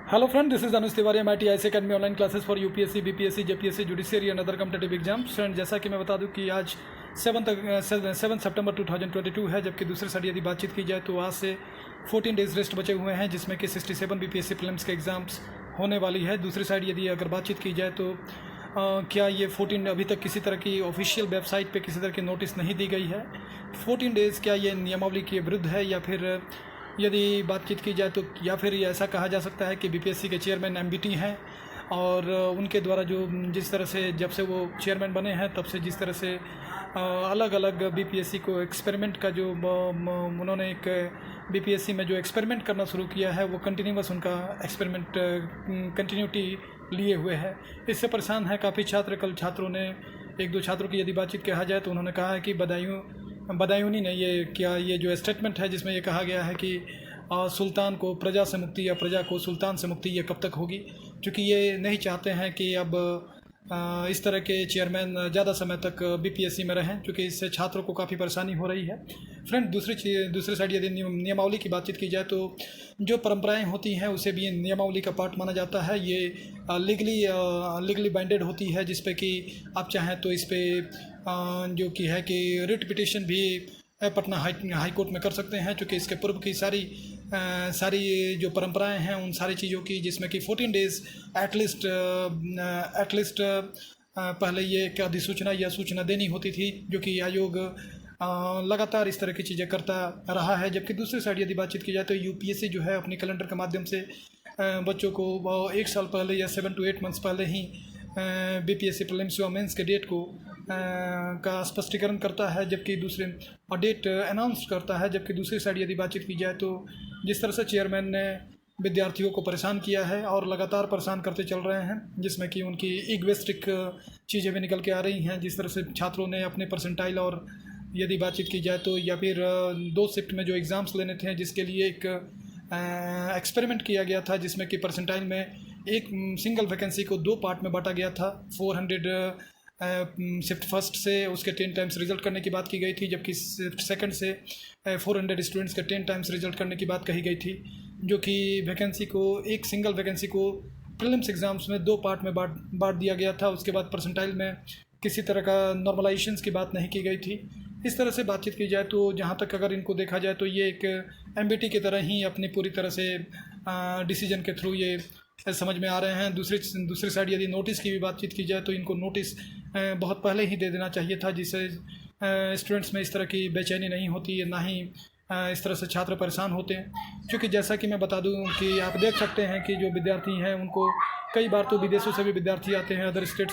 Hello friend, this is Anush Tiwari, MIT IC Academy online classes for UPSC, BPSC, JPSC, judiciary and other competitive exams. Friend, जैसा कि मैं बता दूं कि आज 7 सितंबर 2022 है, जबकि दूसरी साइड यदि बातचीत की जाए तो आज से 14 डेज़ रेस्ट बचे हुए हैं, जिसमें कि 67 बीपीएससी प्रीलिम्स के एग्ज़ाम्स होने वाली है। दूसरी साइड यदि अगर बातचीत की जाए तो क्या ये 14 अभी तक किसी तरह की ऑफिशियल वेबसाइट पे किसी तरह की नोटिस नहीं दी गई है। 14 डेज़ क्या ये नियमावली के विरुद्ध है, या फिर यदि बातचीत की जाए तो या फिर ऐसा कहा जा सकता है कि बीपीएससी के चेयरमैन एमबीटी हैं और उनके द्वारा जो जिस तरह से जब से वो चेयरमैन बने हैं तब से जिस तरह से अलग अलग बीपीएससी को एक्सपेरिमेंट का जो उन्होंने एक बीपीएससी में जो एक्सपेरिमेंट करना शुरू किया है वो कंटिन्यूस उनका एक्सपेरिमेंट कंटिन्यूटी लिए हुए है। इससे परेशान है काफ़ी छात्र। कल छात्रों ने एक दो छात्रों की यदि बातचीत कहा जाए तो उन्होंने कहा है कि बदायूनी ने ये जो स्टेटमेंट है जिसमें ये कहा गया है कि सुल्तान को प्रजा से मुक्ति या प्रजा को सुल्तान से मुक्ति ये कब तक होगी, क्योंकि ये नहीं चाहते हैं कि अब इस तरह के चेयरमैन ज़्यादा समय तक बीपीएससी में रहें, क्योंकि इससे छात्रों को काफ़ी परेशानी हो रही है। फ्रेंड, दूसरी साइड यदि नियमावली की बातचीत की जाए तो जो परंपराएं होती हैं उसे भी नियमावली का पार्ट माना जाता है। ये लीगली बाइंडेड होती है, जिस पे कि आप चाहें तो इस पर जो कि है कि रिट पिटिशन भी पटना हाई कोर्ट में कर सकते हैं, क्योंकि इसके पूर्व की सारी जो परंपराएं हैं उन सारी चीज़ों की, जिसमें कि 14 डेज़ एटलीस्ट पहले ये एक अधिसूचना या सूचना देनी होती थी, जो कि आयोग लगातार इस तरह की चीज़ें करता रहा है। जबकि दूसरी साइड यदि बातचीत की जाए तो यूपीएससी जो है अपने कैलेंडर के माध्यम से बच्चों को 1 साल पहले या 7 to 8 मंथ्स पहले ही बीपीएससी प्रीलिम्स या मेंस के डेट को का स्पष्टीकरण करता है, जबकि दूसरे डेट अनाउंस करता है। जबकि दूसरी साइड यदि बातचीत की जाए तो जिस तरह से चेयरमैन ने विद्यार्थियों को परेशान किया है और लगातार परेशान करते चल रहे हैं, जिसमें कि उनकी इगोइस्टिक चीज़ें भी निकल के आ रही हैं। जिस तरह से छात्रों ने अपने परसेंटाइल और यदि बातचीत की जाए तो या फिर 2 शिफ्ट में जो एग्ज़ाम्स लेने थे, जिसके लिए एक एक्सपेरिमेंट किया गया था, जिसमें कि परसेंटाइल में एक सिंगल वैकेंसी को 2 पार्ट में बांटा गया था। 400 शिफ्ट फर्स्ट से उसके 10 टाइम्स रिजल्ट करने की बात की गई थी, जबकि शिफ्ट सेकंड से 400 स्टूडेंट्स के 10 टाइम्स रिजल्ट करने की बात कही गई थी, जो कि एक सिंगल वैकेंसी को प्रीलिम्स एग्ज़ाम्स में 2 पार्ट में बांट दिया गया था। उसके बाद परसेंटाइल में किसी तरह का नॉर्मलाइजेशंस की बात नहीं की गई थी। इस तरह से बातचीत की जाए तो जहाँ तक अगर इनको देखा जाए तो ये एक एमबीटी की तरह ही अपनी पूरी तरह से डिसीजन के थ्रू ये समझ में आ रहे हैं। दूसरी साइड यदि नोटिस की भी बातचीत की जाए तो इनको नोटिस बहुत पहले ही दे देना चाहिए था, जिससे स्टूडेंट्स में इस तरह की बेचैनी नहीं होती है, ना ही इस तरह से छात्र परेशान होते हैं। क्योंकि जैसा कि मैं बता दूं कि आप देख सकते हैं कि जो विद्यार्थी हैं उनको कई बार तो विदेशों से भी विद्यार्थी आते हैं, अदर स्टेट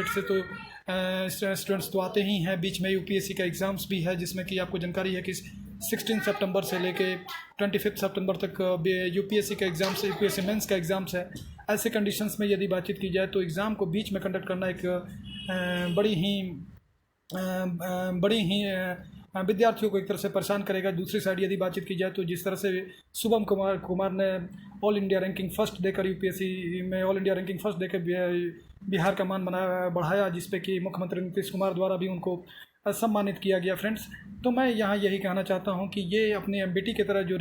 से तो स्टूडेंट्स तो आते ही हैं। बीच में यूपीएससी का एग्ज़ाम्स भी है, जिसमें कि आपको जानकारी है कि 16 सितंबर से लेके 25 सितंबर तक यूपीएससी का एग्ज़ाम्स, यूपीएससी मेंस का एग्ज़ाम्स है। ऐसे कंडीशंस में यदि बातचीत की जाए तो एग्ज़ाम को बीच में कंडक्ट करना एक बड़ी ही विद्यार्थियों को एक तरह से परेशान करेगा। दूसरी साइड यदि बातचीत की जाए तो जिस तरह से शुभम कुमार ने ऑल इंडिया रैंकिंग फर्स्ट देकर यूपीएससी में ऑल इंडिया रैंकिंग फर्स्ट देकर बिहार का मान बढ़ाया, जिस पे कि मुख्यमंत्री नीतीश कुमार द्वारा भी उनको सम्मानित किया गया। फ्रेंड्स, तो मैं यहाँ यही कहना चाहता हूँ कि ये अपने एमबीटी की तरह जो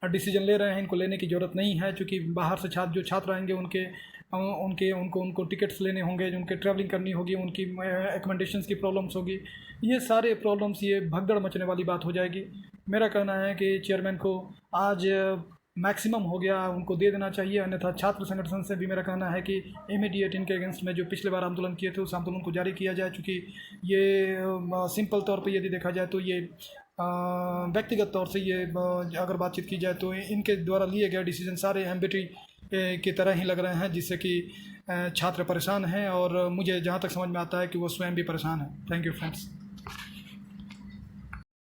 डिसीजन ले रहे हैं इनको लेने की ज़रूरत नहीं है, क्योंकि बाहर से जो छात्र आएंगे उनको टिकट्स लेने होंगे, उनके ट्रैवलिंग करनी होगी, उनकी एकोमोडेशंस की प्रॉब्लम्स होगी। ये सारे प्रॉब्लम्स, ये भगदड़ मचने वाली बात हो जाएगी। मेरा कहना है कि चेयरमैन को आज मैक्सिमम हो गया, उनको दे देना चाहिए। अन्यथा छात्र संगठन से भी मेरा कहना है कि इमीडिएट इनके अगेंस्ट में जो पिछले बार आंदोलन किए थे उस आंदोलन को जारी किया जाए, क्योंकि ये सिंपल तौर पे यदि देखा जाए तो ये व्यक्तिगत तौर से ये अगर बातचीत की जाए तो इनके द्वारा लिए गए डिसीजन सारे एमबीटी की तरह ही लग रहे हैं, जिससे कि छात्र परेशान हैं और मुझे जहाँ तक समझ में आता है कि वो स्वयं भी परेशान है। Thank you friends.